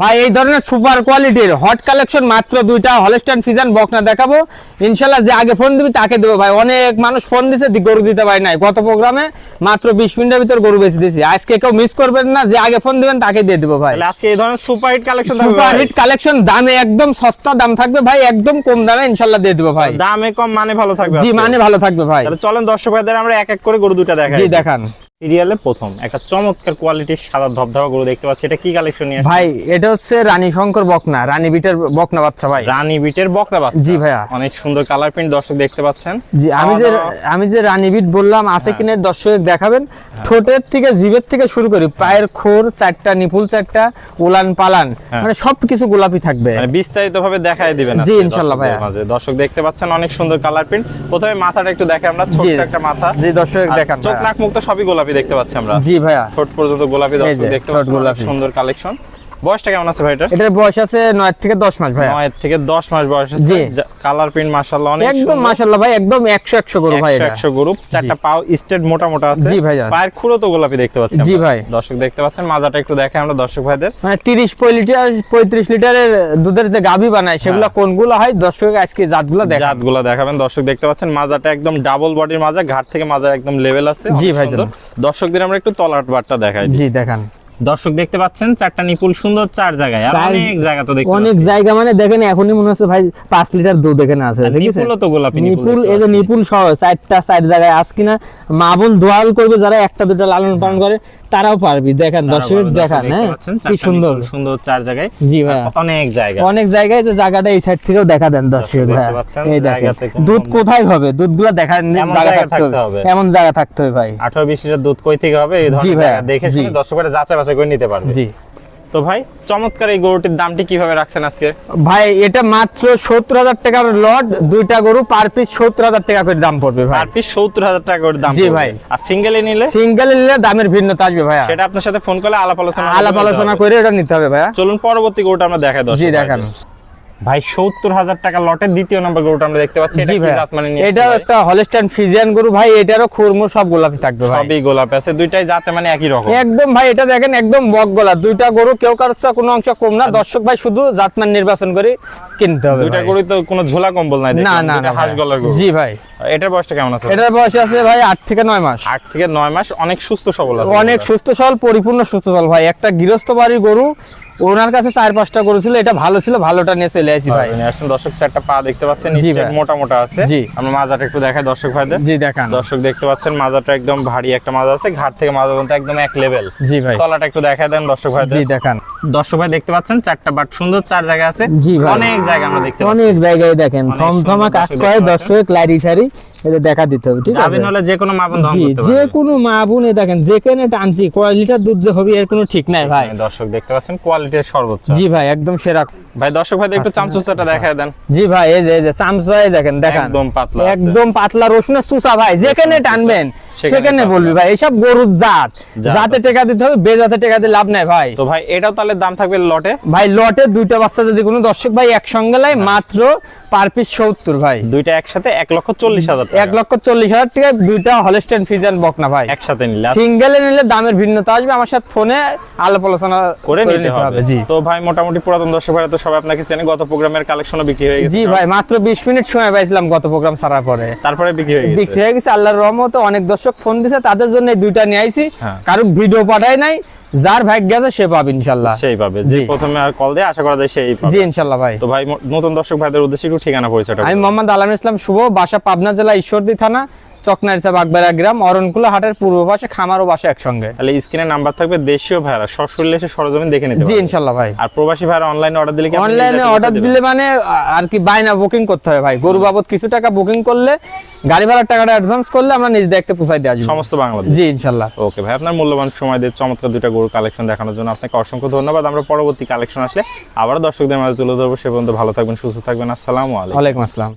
ভাই এই ধরনের সুপার কোয়ালিটির হট কালেকশন মাত্র দুইটা হলস্টাইন ফ্রিজিয়ান বকনা দেখাবো ইনশাআল্লাহ। যে আগে ফোন দিবি তাকে দেবো ভাই। অনেক মানুষ ফোন দিছে গরু দিতে পারি নাই, গত প্রোগ্রামে মাত্র 20 মিনিটের ভিতর গরু বেশি দিয়েছি। আজকে কেউ মিস করবেন না, যে আগে ফোন দিবেন তাকে দিয়ে দেবো ভাই। আজকে এই ধরনের super hit collection, super hit collection, দামে একদম সস্তা দাম থাকবে ভাই, একদম কম দামে ইনশাআল্লাহ দিয়ে দেবো ভাই। দামে কম মানে ভালো থাকবে। জি মানে ভালো থাকবে ভাই। তাহলে চলেন দর্শক ভাইদের আমরা এক এক করে গরু দুটো দেখাই। জি দেখান। সিরিয়ালে প্রথম একটা চমৎকার কোয়ালিটির সাদা ধবধবা গরু দেখতে পাচ্ছি, এটা কি কালেকশন নিয়ে ভাই? এটা হচ্ছে রানী শঙ্কর বকনা, রানী বিটের বকনা বাচ্চা ভাই। রানী বিটের বকনা বাচ্চা। জি ভাইয়া, অনেক সুন্দর কালার প্রিন্ট দর্শক দেখতে পাচ্ছেন। জি আমি যে রানী বিট বললাম আছে কিনা দর্শক দেখাবেন। ঠোঁটের থেকে জিভের থেকে শুরু করি, পায়ের খোর চারটা, নিপুল চারটা, উলান পালান মানে সবকিছু গোলাপি থাকবে, মানে বিস্তারিত ভাবে দেখাই দিবেন। জি ইনশাআল্লাহ ভাইয়া। দর্শক দেখতে পাচ্ছেন অনেক সুন্দর কালার প্রিন্ট। প্রথমে মাথাটা একটু দেখে আমরা, ছোট একটা মাথা। জি দর্শক দেখান। চোখ নাক মুখ তো সবই গোলাপি দেখতে পাচ্ছি আমরা। জি ভাইয়া, ঠোঁট পর্যন্ত গোলাপি দর্শক দেখতে পাচ্ছেন। সুন্দর কালেকশন। বয়সটা কেমন আছে ভাই এটা? এটার বয়স আছে 9 থেকে 10 মাস ভাই। 9 থেকে 10 মাস বয়স আছে। কালার প্রিন্ট মাশাআল্লাহ অনেক সুন্দর, একদম মাশাআল্লাহ ভাই, একদম 100 গরু ভাই। এটা 100 গরু, চারটা পাও স্টেট মোটা মোটা আছে। জি ভাই। পায়ের খুরো তো গোলাপি দেখতে পাচ্ছি। জি ভাই। দর্শক দেখতে পাচ্ছেন মাজাটা একটু দেখে আমরা দর্শক ভাইদের। মানে 35 লিটারের দুধের যে গাভী বানায় সেগুলো কোনগুলো হয় দর্শক আজকে জাতগুলো দেখাবেন। দর্শক দেখতে পাচ্ছেন মাজাটা একদম ডাবল বডির মাজা, ঘাট থেকে মাজা একদম লেভেল আছে। জি ভাই। দর্শকদের আমরা একটু তলাট বারটা দেখাই। জি দেখান। দর্শক দেখতে পাচ্ছেন চারটা নিপুল সুন্দর, চার জায়গায় অনেক জায়গা তো দেখতে অনেক জায়গা মানে দেখেন এখনই মনে হচ্ছে ভাই 5 লিটার দুধ এখানে আছে। দেখেছেন নিপুল তো গোলাপি নিপুল, এই যে নিপুল সহ চার জায়গায় আজ কিনা মা বোন দোয়াল করবে যারা একটা দুটো লালন পালন করে তারাও পারবি। দেখেন দর্শক দেখান, হ্যাঁ কি সুন্দর সুন্দর চার জায়গায়। জি ভাই অনেক জায়গায় যে জায়গাটা এই সাইড থেকেও দেখা দেন দর্শক। এই দেখেন দুধ কোথায় হবে, দুধগুলো দেখার জায়গা থাকতে হবে, এমন জায়গা থাকতে হবে ভাই। 18-20 লিটার দুধ কই থেকে হবে এই ধরনের জায়গা দেখে শুনে দর্শকরা যাচাই বাছাই করে নিতে পারবে। জি। তো ভাই চমৎকার এই গরুটির দামটি কিভাবে রাখছেন আজকে? ভাই এটা মাত্র 70,000 টাকার লট, দুইটা গরু পার পিস 70,000 টাকা করে দাম পড়বে ভাই। পার পিস 70,000 টাকা করে দাম। জি ভাই। আর সিঙ্গেলে নিলে দামের ভিন্নতা আসবে ভাইয়া। সেটা আপনার সাথে ফোন করলে আলাপ আলোচনা করে এটা নিতে হবে ভাইয়া। চলুন পরবর্তী গরুটা আমরা দেখাই দর্শক। জি দেখান। ভাই 70,000 টাকা লটের দ্বিতীয় নম্বর গরুটা আমরা দেখতে পাচ্ছি। এটা কি জাত মানে নিয়ে? এটা একটা হলস্টাইন ফ্রিজিয়ান গরু ভাই। এটারও খুরমুর সব গোলাপি থাকবে ভাই। সবই গোলাপি আছে, দুইটাই জাতে মানে একই রকম একদম ভাই। এটা দেখেন একদম বক গলা, দুইটা গরু কেউ কারছে কোনো অংশ কম না। দর্শক ভাই শুধু জাতমান নির্বাচন করে কিনতে হবে। দুইটা গরু তো কোনো ঝোলা কম্বল নাই, না না না, হাঁস গলার গরু। জি ভাই। এটার বয়সটা কেমন আছে? এটার বয়স আছে ভাই 8 থেকে 9 মাস। 8 থেকে 9 মাস, অনেক সুস্থ সবল আছে। অনেক সুস্থ সবল, পরিপূর্ণ সুস্থ সবল ভাই। একটা গৃহস্থ বাড়ির গরু, ওনার কাছে 4-5টা গরু ছিল, এটা ভালো ছিল, ভালোটা নিয়ে চলে আসি ভাই। দর্শক চারটা পা দেখতে পাচ্ছেন, নিচে মোটা মোটা আছে। জি। আমরা মাজাটা একটু দেখাই দর্শক ভাইদের। জি দেখান। দর্শক দেখতে পাচ্ছেন মাজাটা একদম ভারী একটা মাজা আছে, ঘাট থেকে মাজা পর্যন্ত একদম এক লেভেল। জি ভাই। তলাটা একটু দেখাই দেন দর্শক ভাইদের। জি দেখান। দর্শক ভাই দেখতে পাচ্ছেন চারটা বাট সুন্দর, চার জায়গা আছে। জি ভাই। অনেক জায়গা আমরা দেখতে পাচ্ছি, অনেক জায়গায় দেখেন থমথমা কাজ করে দর্শক লাইরি সারি এটা দেখা দিতে হবে। ঠিক আছে, গাভিন হলে যে কোনো মা বোন ধম করতে পারবে। যে কোনো মা বোন দেখেন যেখানে টানছি কয় লিটার দুধ যে হবে এর কোনো ঠিক নাই ভাই। দর্শক দেখতে পাচ্ছেন কোয়ালিটির সর্বোচ্চ। জি ভাই একদম সেরা ভাই। দর্শক ভাই একটু চামচুচাটা দেখায় দেন। জি ভাই এই যে চামচা দেখেন, দেখান একদম পাতলা, একদম পাতলা রসুনের চুচা ভাই। যেখানে টানবেন সেখানে বলবি ভাই। এইসব গরুর জাতে টাকা দিতে হবে, বেজাতে টাকা দিয়ে লাভ নাই ভাই। তো ভাই এটাও তাহলে দাম থাকবে লটে? ভাই লটে দুইটা বাচ্চা যদি কোনো দর্শক ভাই একসঙ্গে লাই মাত্র পার পিস 70 ভাই। দুইটা একসাথে 1,40,000 টাকা। 1,40,000 টাকা দুইটা হলস্টাইন ফ্রিজিয়ান বকনা ভাই একসাথে নিলে। সিঙ্গেলে নিলে দামের ভিন্নতা আসবে, আমার সাথে ফোনে আলাপ আলোচনা করে নিতে হবে। জি। তো ভাই মোটামুটি পুরাতন দর্শক ভাইরা তো সবাই আপনাকে চেনে, গত প্রোগ্রামের কালেকশনও বিক্রি হয়ে গেছে। জি ভাই মাত্র 20 মিনিট সময় পাইছিলাম গত প্রোগ্রাম ছাড়ার পরে, তারপরে বিক্রি হয়ে গেছে। আল্লাহর রহমতে অনেক দর্শক ফোন দিয়েছে, তাদের জন্য এই দুইটা নিয়ে আইছি। কারো ভিডিও পাঠাই নাই, যার ভাগ্য আছে সে পাবে ইনশাআল্লাহ। সেই পাবে, যে প্রথমে আর কল দিয়ে আশা করা যায় সেই পাবে। জি ইনশাআল্লাহ ভাই। তো ভাই নতুন দর্শক ভাইদের উদ্দেশ্যে একটু ঠিকানা পরিচয়টা। আমি মোহাম্মদ আলম ইসলাম শুভ, বাসা পাবনা জেলা ঈশ্বরদী থানা, চকনারিচা বাগবাড়া গ্রাম, অরণকুলা হাটের পূর্ব পাশে, খামার ও বাসা একসঙ্গে। তাহলে স্ক্রিনে নাম্বার থাকবে, দেশীয় ভাইরা সরাসরি এসে সরজমিন দেখে নিতে পারবে। জি ইনশাআল্লাহ ভাই। আর প্রবাসী ভাইরা অনলাইনে অর্ডার দিলে কি? অনলাইনে অর্ডার দিলে মানে আর কি বাইনা বুকিং করতে হবে ভাই। গরু বাবদ কিছু টাকা বুকিং করলে, গাড়ি ভাড়ার টাকাটা অ্যাডভান্স করলে আমরা নিজ দেখতে পৌঁছাই দেওয়া যাবে সমস্ত বাংলাদেশ। জি ইনশাআল্লাহ। ওকে ভাই, আপনার মূল্যবান সময় দিয়ে চমৎকার দুইটা গরু কালেকশন দেখানোর জন্য আপনাকে অসংখ্য ধন্যবাদ। আমরা পরবর্তী কালেকশন আসলে আবার দর্শকদের মাঝে তুলে ধরবো। সে পর্যন্ত ভালো থাকবেন, সুস্থ থাকবেন। আসসালামু আলাইকুম। ওয়ালাইকুম আসসালাম।